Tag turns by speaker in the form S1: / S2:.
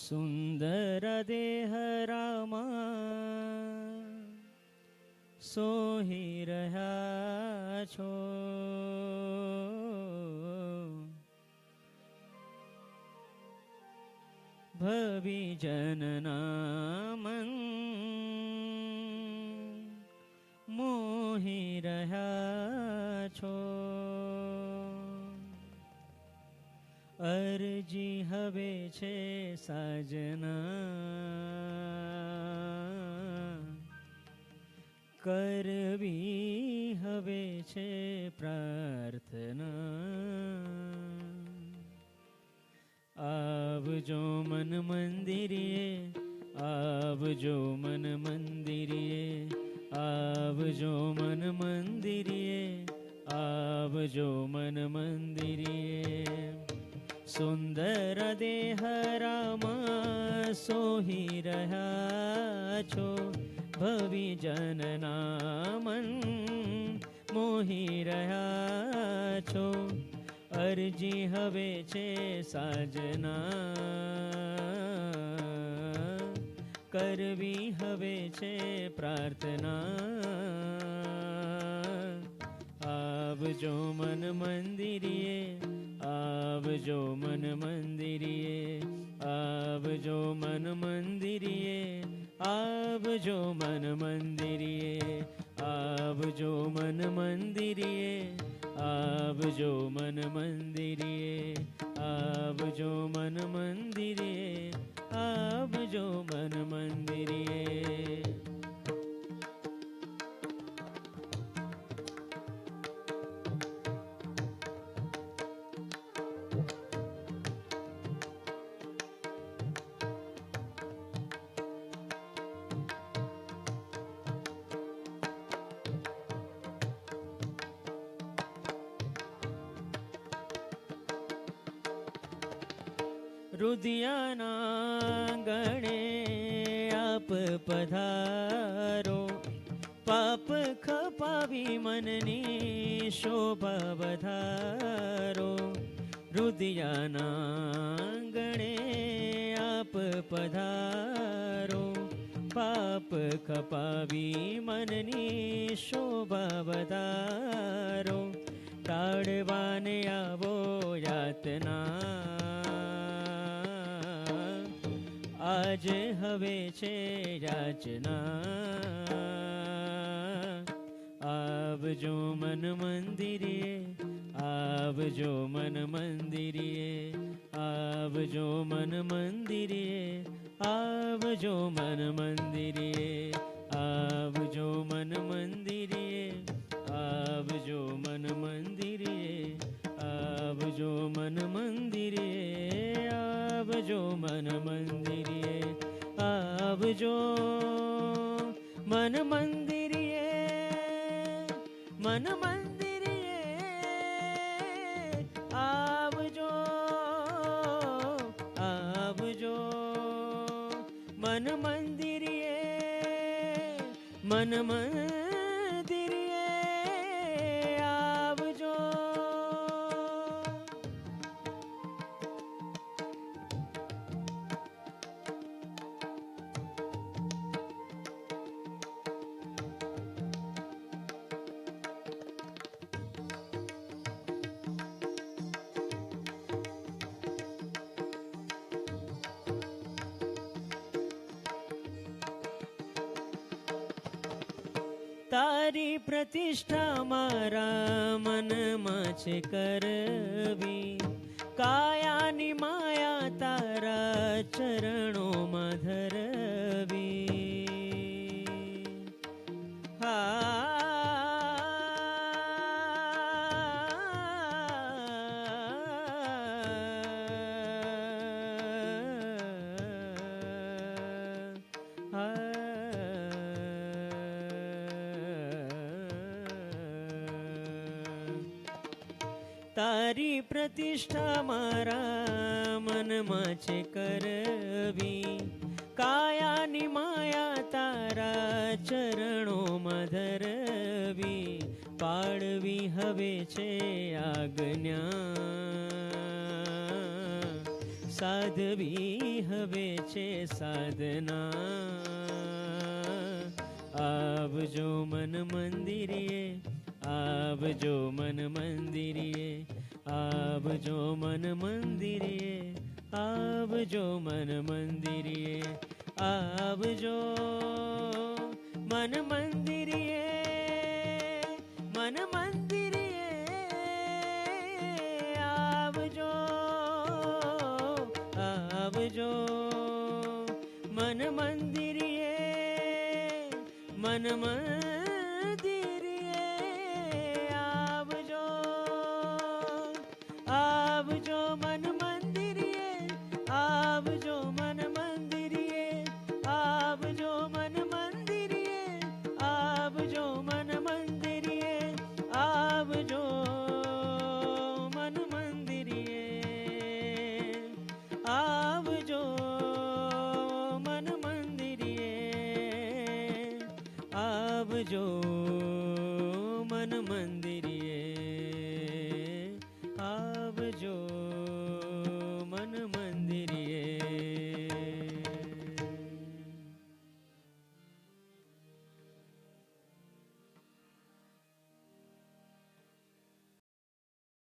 S1: સુંદર દેહ રામા સોહી રહ્યા છો. ભવિ જનના મન મોહી રહ્યા છો. અરજી હવે છે સાજના, કરવી હવે છે પ્રાર્થના. આવજો મન મંદિરે, આવજો મન મંદિરે, આવજો મન મંદિરે, આવજો મન મંદિરે. સુંદર દેહ રામા સોહી રહ્યા છો. ભવિ જનના મન મોહી રહ્યા છો. અરજી હવે છે સાજના, કરવી હવે છે પ્રાર્થના. આવજો મન મંદિરે, આવજો મન મંદિરે, આવજો મન મંદિરે, આવજો મન મંદિરે, આવજો મન મંદિરે, આવજો મન મંદિરે, આવજો મન મંદિરે, આવજો મન મંદિરે. રુદિયાના ગણે આપ પધારો. પાપ ખપાવી મનની શોભા વધારો. રુદિયાના ગણે આપ પધારો. પાપ ખપાવી મનની શોભા વધારો. ટાળવાને આવો યાતના, આજ હવે છે યાચના. આવજો મન મંદિરે, આવજો મન મંદિરે, આવજો મન મંદિરે, આવજો મન મંદિરે, આવજો મન મંદિરે, આવજો મન મંદિરે, આવજો મન મંદિરે, આવજો મન મંદિરે, આવજો મન મંદિરે, મન મંદિરે, આવજો, આવજો મન મંદિરે, મન મંદિરે, આવજો. તારી પ્રતિષ્ઠા મારા મનમાં છે કરવી. કાયાની માયા તારા ચરણોમાં ધરવી. તારી પ્રતિષ્ઠા મારા મનમાં છે કરવી. કાયાની માયા તારા ચરણોમાં ધરવી. પાડવી હવે છે આજ્ઞા, સાધવી હવે છે સાધના. આવજો મન મંદિરે, આવજો મન મંદિરે, આવજો મન મંદિરે, આવજો મન મંદિરે, આવજો મન મંદિરે, મન મંદિરે આવજો, આવજો મન મંદિરે, મન મંદિરે આવજો, આવજો મન મંદિરે, આવજો મન મંદિરે, આવજો મન મંદિરે, આવજો મન મંદિરે, આવજો મન મંદિરે, આવજો મન મંદિરે, આવજો મન મંદિરે, આવજો.